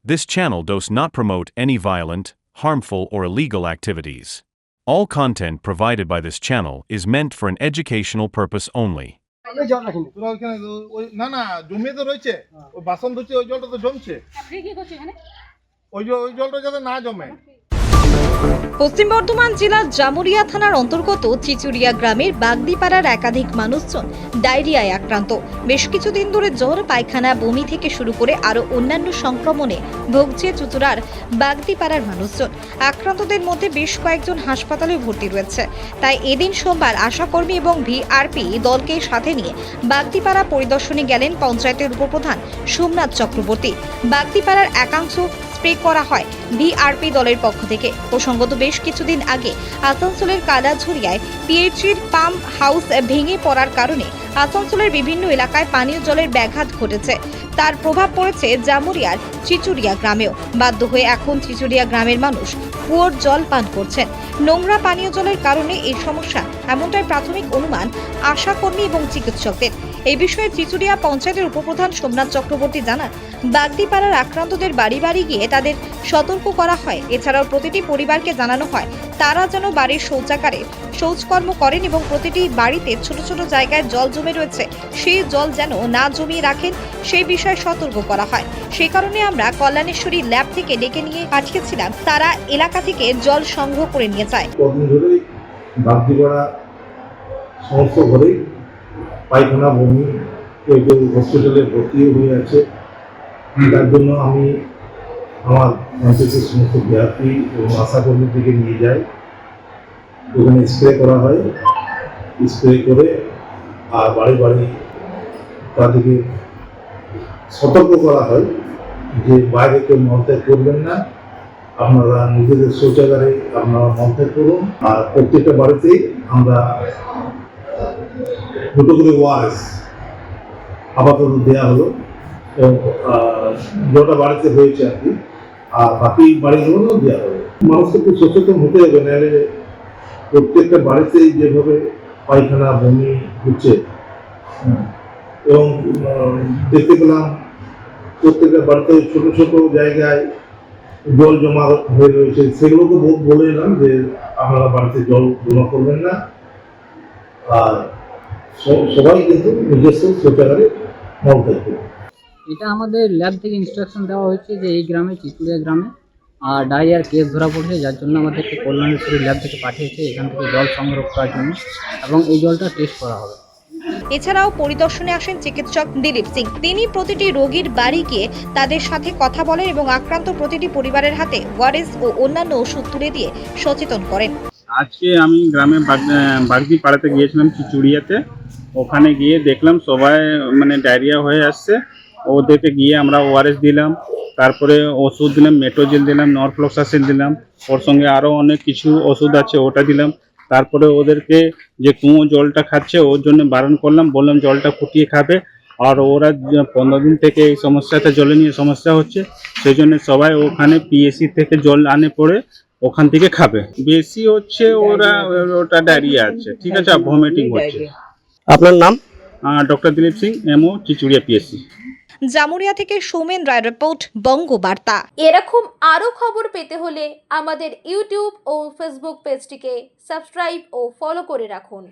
This channel does not promote any violent, harmful, or illegal activities. All content provided by this channel is meant for an educational purpose only. তোরা ওইখানে ওই না না জমিয়ে তো রয়েছে, ওই বাসন ধুচ্ছে, ওই জলটা তো জমছে। ওই জলটা যাতে না জমে। পশ্চিম বর্ধমান জেলার জামুরিয়া থানার অন্তর্গত চিচুরিয়া গ্রামের বাগদিপাড়ার একাধিক মানুষজন ডায়রিয়ায় আক্রান্ত। বেশ কিছুদিন ধরে জ্বর, পায়খানা, বমি থেকে শুরু করে আরো অন্যান্য সংক্রমণে ভুগছে চুচুড়ার বাগদিপাড়ার মানুষজন। আক্রান্তদের মধ্যে বেশ কয়েকজন হাসপাতালে ভর্তি রয়েছে। তাই এদিন সোমবার আশাকর্মী এবং ভিআরপি দলকে সাথে নিয়ে বাগদিপাড়া পরিদর্শনে গেলেন পঞ্চায়েতের উপপ্রধান সোমনাথ চক্রবর্তী। বাগদিপাড়ার একাংশ স্প্রে করা হয় ভিআরপি দলের পক্ষ থেকে। প্রসঙ্গত বেশ কিছুদিন আগে আসানসোলের কালাঝুরিয়ায় পিএইচইর পাম্প হাউস ভেঙে পড়ার কারণে আসানসোলের বিভিন্ন এলাকায় পানীয় জলের ব্যাঘাত ঘটেছে। তার প্রভাব পড়েছে জামুরিয়ার চিচুরিয়া গ্রামেও। বাধ্য হয়ে এখন চিচুরিয়া গ্রামের মানুষ কুয়োর জল পান করছেন। নোংরা পানীয় জলের কারণে এই সমস্যা, এমনটাই প্রাথমিক অনুমান আশাকর্মী এবং চিকিৎসকদের। এই বিষয়ে চিচুরিয়া পঞ্চায়েতের উপপ্রধান সোমনাথ চক্রবর্তী জানান, বাগদিপাড়ার আক্রান্তদের বাড়ি বাড়ি গিয়ে তাদের সতর্ক করা হয়। এছাড়াও প্রতিটি পরিবারকে জানানো হয় তারা যেন বাড়ির শৌচাগারে শৌচকর্ম করেন এবং প্রতিটি বাড়িতে ছোট ছোট জায়গায় জল জমে রয়েছে, সেই জল যেন না জমিয়ে রাখেন, সেই বিষয়ে সতর্ক করা হয়। সেই কারণে আমরা কল্যাণেশ্বরী ল্যাব থেকে ডেকে নিয়ে পাঠিয়েছিলাম, তারা এলাকা থেকে জল সংগ্রহ করে নিয়ে যায়। কদিন ধরেই বাগদিপাড়া সমস্ত ঘরেই পায়খানা, বমি, কেউ কেউ হসপিটালে ভর্তি হয়ে আছে। তার জন্য আমি আমার পঞ্চায়েতের সমস্ত ভিআরপি এবং আশাকর্মী থেকে নিয়ে যাই। ওখানে স্প্রে করা হয়, স্প্রে করে আর বাড়ি বাড়ি তাদেরকে সতর্ক করা হয় যে বাইরে কেউ মলত্যাগ করবেন না, আপনারা নিজেদের শৌচাগারে আপনারা মলত্যাগ করুন। আর প্রত্যেকটা বাড়িতেই আমরা দুটো করে ওয়ারেস আপাতত দেওয়া হলো এবং যেটা বাড়িতে হয়েছে আর কি, আর বাকি বাড়িগুলোও দেওয়া হবে। মানুষকে একটু সচেতন হতে হবে, নাহলে প্রত্যেকটা বাড়িতেই যেভাবে পায়খানা, বমি হচ্ছে এবং দেখতে পেলাম প্রত্যেকটা বাড়িতে ছোট ছোট জায়গায় জল জমা হয়ে রয়েছে, সেগুলোকে বলে এলাম যে আপনারা বাড়িতে জল জমা করবেন না, আর সবাই কিন্তু নিজস্ব শৌচাগারে মলত্যাগ করবে। এটা আমাদের ল্যাব থেকে ইনস্ট্রাকশন দেওয়া হয়েছে যে এই গ্রামে, চিচুড়িয়া গ্রামে ডায়রিয়ার কেস ধরা পড়েছে, যার জন্য আমাদেরকে কল্যাণেশ্বরী ল্যাব থেকে পাঠিয়েছে এখান থেকে জল সংগ্রহ করার জন্য, এবং এই জলটা টেস্ট করা হবে। এছাড়াও পরিদর্শনে আসেন চিকিৎসক দিলীপ সিং। তিনি প্রতিটি রোগীর বাড়ি গিয়ে তাদের সাথে কথা বলেন এবং আক্রান্ত প্রতিটি পরিবারের হাতে ওয়ারেস ও অন্যান্য ওষুধ তুলে দিয়ে সচেতন করেন। আজকে আমি গ্রামে বাগদিপাড়াতে গিয়েছিলাম চিচুড়িয়াতে। ওখানে গিয়ে দেখলাম সবাই মানে ডায়রিয়া হয়ে আসছে। ওদেরকে গিয়ে আমরা ওআরএস দিলাম, তারপরে ওষুধ দিলাম, মেট্রোজেল দিলাম, নরফ্লক্সাসিন দিলাম, ওর সঙ্গে আরও অনেক কিছু ওষুধ আছে ওটা দিলাম। তারপরে ওদেরকে যে কুয়ো জলটা খাচ্ছে ওর জন্য বারণ করলাম, বললাম জলটা ফুটিয়ে খাবে। আর ওরা 15 দিন থেকে এই সমস্যাটা জলে নিয়ে সমস্যা হচ্ছে, সেই জন্য সবাই ওখানে পিএসসি থেকে জল আনে পড়ে ওখান থেকে খাবে। বেশি হচ্ছে ওটা ডায়রিয়া আছে, ঠিক আছে, ভমিটিং হচ্ছে। আপনার নাম? ডক্টর দিলীপ সিং, এমও, চিচুড়িয়া পিএসসি। জামুরিয়া থেকে সৌমেন রায় রিপোর্ট, বঙ্গবার্তা। এরকম আরও খবর পেতে হলে আমাদের ইউটিউব ও ফেসবুক পেজটিকে সাবস্ক্রাইব ও ফলো করে রাখুন।